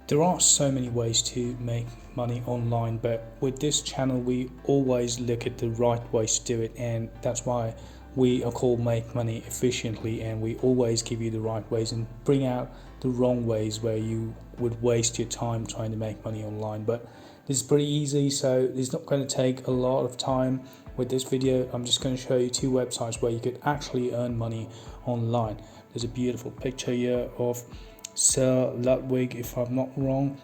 There are so many ways to make money online, but with this channel we always look at the right ways to do it, and that's why we are called Make Money Efficiently, and we always give you the right ways and bring out the wrong ways where you would waste your time trying to make money online. But this is pretty easy, so it's not going to take a lot of time. With this video I'm just going to show you two websites where you could actually earn money online. There's a beautiful picture here of Sir Ludwig, if I'm not wrong,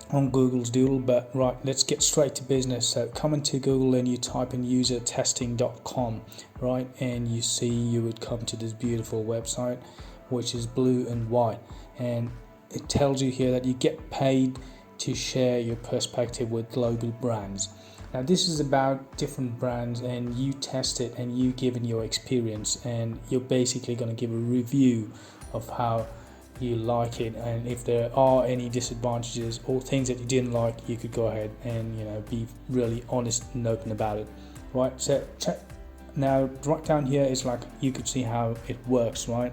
on Google's Doodle. But right, let's get straight to business. So come into Google and you type in UserTesting.com, right, and you would come to this beautiful website which is blue and white, and it tells you here that you get paid to share your perspective with global brands. Now this is about different brands, and you test it and you give in your experience, and you're basically going to give a review of how you like it, and if there are any disadvantages or things that you didn't like, you could go ahead and be really honest and open about it. Right, so check now. Right down here is like you could see how it works, right?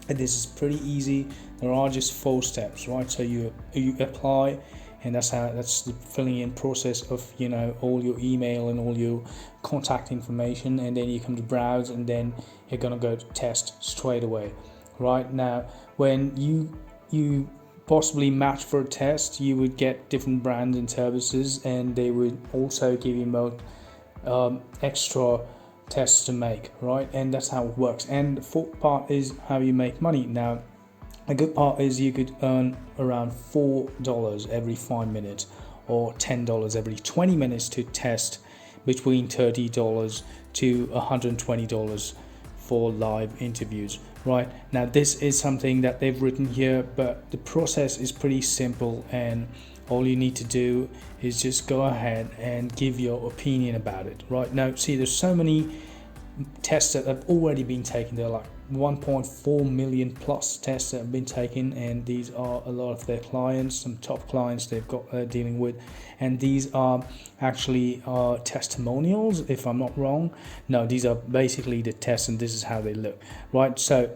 And this is pretty easy. There are just 4 steps, right? So you apply, and that's the filling in process of all your email and all your contact information, and then you come to browse, and then you're gonna go to test straight away. Right now, when you possibly match for a test, you would get different brands and services, and they would also give you more extra tests to make, right? And that's how it works. And the 4th part is how you make money. Now a good part is you could earn around $4 every 5 minutes, or $10 every 20 minutes to test, between $30 to $120 for live interviews. Right now, this is something that they've written here, but the process is pretty simple, and all you need to do is just go ahead and give your opinion about it. Right now, see, there's so many tests that have already been taken. There are like 1.4 million plus tests that have been taken, and these are a lot of their clients, some top clients they've got dealing with, and these are actually testimonials, if I'm not wrong. No, these are basically the tests, and this is how they look, right? So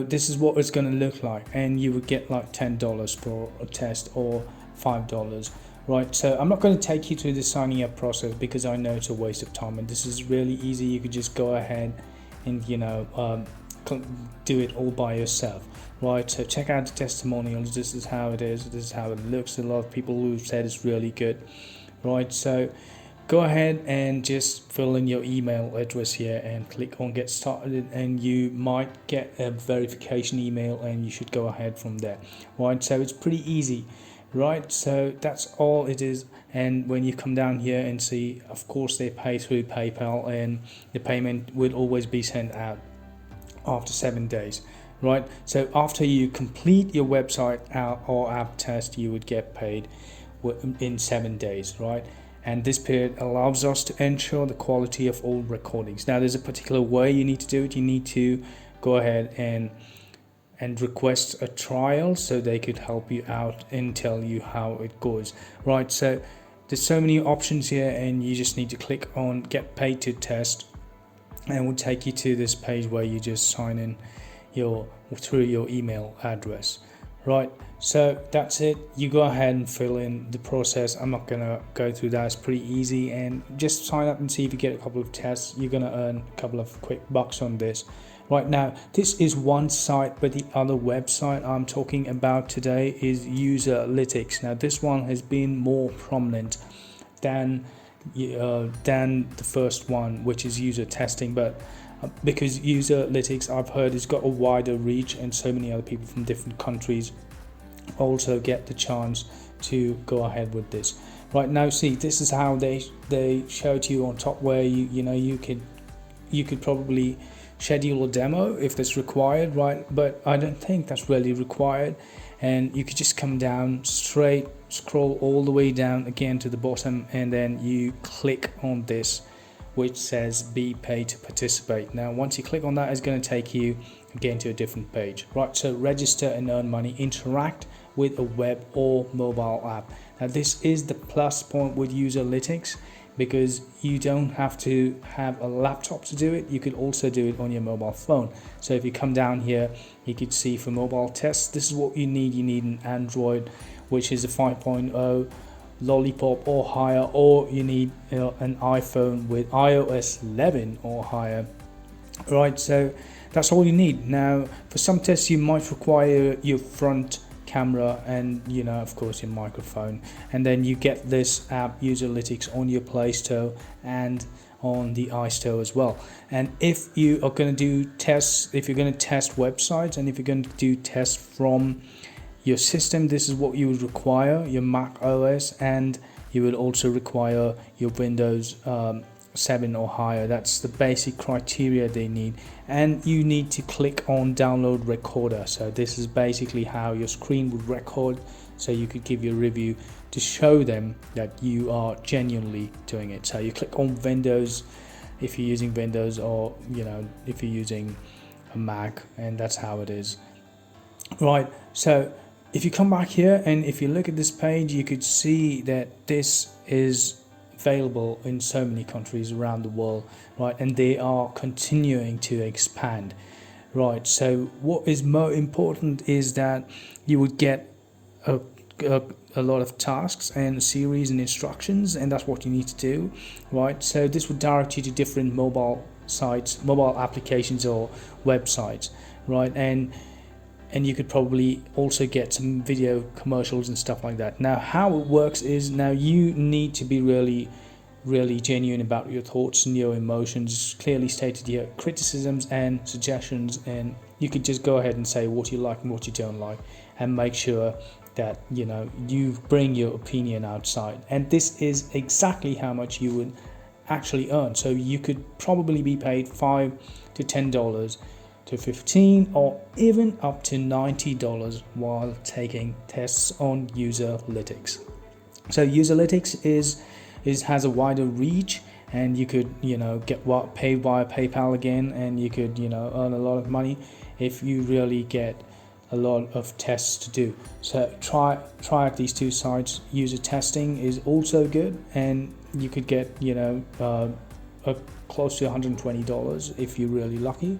this is what it's going to look like, and you would get like $10 for a test, or $5, right? So I'm not going to take you through the signing up process because I know it's a waste of time, and this is really easy. You could just go ahead and do it all by yourself, right? So check out the testimonials. This is how it is. This is how it looks. A lot of people who said it's really good, right? So go ahead and just fill in your email address here and click on get started, and you might get a verification email, and you should go ahead from there, right? So it's pretty easy, right? So that's all it is. And when you come down here and see, of course they pay through PayPal, and the payment will always be sent out after 7 days, right? So after you complete your website or app test, you would get paid in 7 days, right? And this period allows us to ensure the quality of all recordings. Now there's a particular way you need to do it. You need to go ahead and request a trial, so they could help you out and tell you how it goes, right? So there's so many options here, and you just need to click on get paid to test, and it will take you to this page where you just sign in through your email address, right? So that's it. You go ahead and fill in the process. I'm not gonna go through that. It's pretty easy, and just sign up and see if you get a couple of tests. You're gonna earn a couple of quick bucks on this. Right now, this is one site, but the other website I'm talking about today is Userlytics. Now this one has been more prominent than the first one, which is UserTesting, but because Userlytics, I've heard, has got a wider reach, and so many other people from different countries also get the chance to go ahead with this. Right now, see, this is how they show to you on top, where you could probably schedule a demo if that's required, right? But I don't think that's really required, and you could just come down straight, scroll all the way down again to the bottom, and then you click on this which says be paid to participate. Now once you click on that, it's going to take you again to a different page, right? So register and earn money, interact with a web or mobile app. Now this is the plus point with Userlytics. because you don't have to have a laptop to do it. You could also do it on your mobile phone. So if you come down here, you could see for mobile tests, this is what you need. You need an Android, which is a 5.0 Lollipop or higher, or you need an iPhone with iOS 11 or higher. Right, so that's all you need. Now for some tests you might require your front camera and of course your microphone, and then you get this app Userlytics on your Play Store and on the iStore as well. And if you are going to do tests, if you're going to test websites, and if you're going to do tests from your system, this is what you would require: your Mac OS, and you would also require your Windows 7 or higher. That's the basic criteria they need. And you need to click on download recorder. So this is basically how your screen would record, so you could give your review to show them that you are genuinely doing it. So you click on Windows if you're using Windows, or if you're using a Mac, and that's how it is. Right, so if you come back here and if you look at this page, you could see that this is available in so many countries around the world, right? And they are continuing to expand, right? So what is more important is that you would get a lot of tasks and series and instructions, and that's what you need to do, right? So this would direct you to different mobile sites, mobile applications or websites, right? And you could probably also get some video commercials and stuff like that. Now how it works is, now you need to be really genuine about your thoughts and your emotions, clearly stated here, criticisms and suggestions, and you could just go ahead and say what you like and what you don't like, and make sure that you bring your opinion outside. And this is exactly how much you would actually earn. So you could probably be paid $5 to $10 to $15 or even up to $90 while taking tests on Userlytics. So Userlytics has a wider reach, and you could get paid via PayPal again, and you could earn a lot of money if you really get a lot of tests to do. So try out these two sites. UserTesting is also good, and you could get close to $120 if you're really lucky.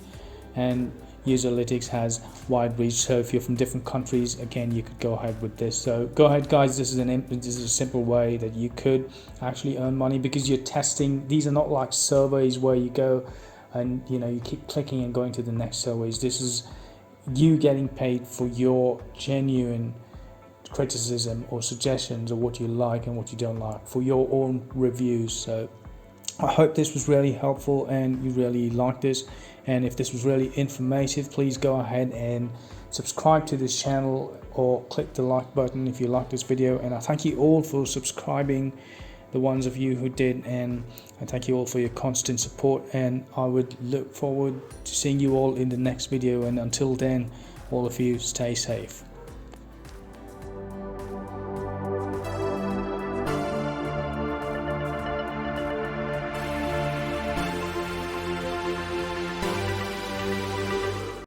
And Userlytics has wide reach, so if you're from different countries, again, you could go ahead with this. So go ahead guys, this is a simple way that you could actually earn money, because you're testing. These are not like surveys where you go and you keep clicking and going to the next surveys. This is you getting paid for your genuine criticism or suggestions of what you like and what you don't like, for your own reviews. So I hope this was really helpful and you really liked this. And if this was really informative, please go ahead and subscribe to this channel or click the like button if you like this video. And I thank you all for subscribing, the ones of you who did, and I thank you all for your constant support, and I would look forward to seeing you all in the next video. And until then, all of you, stay safe.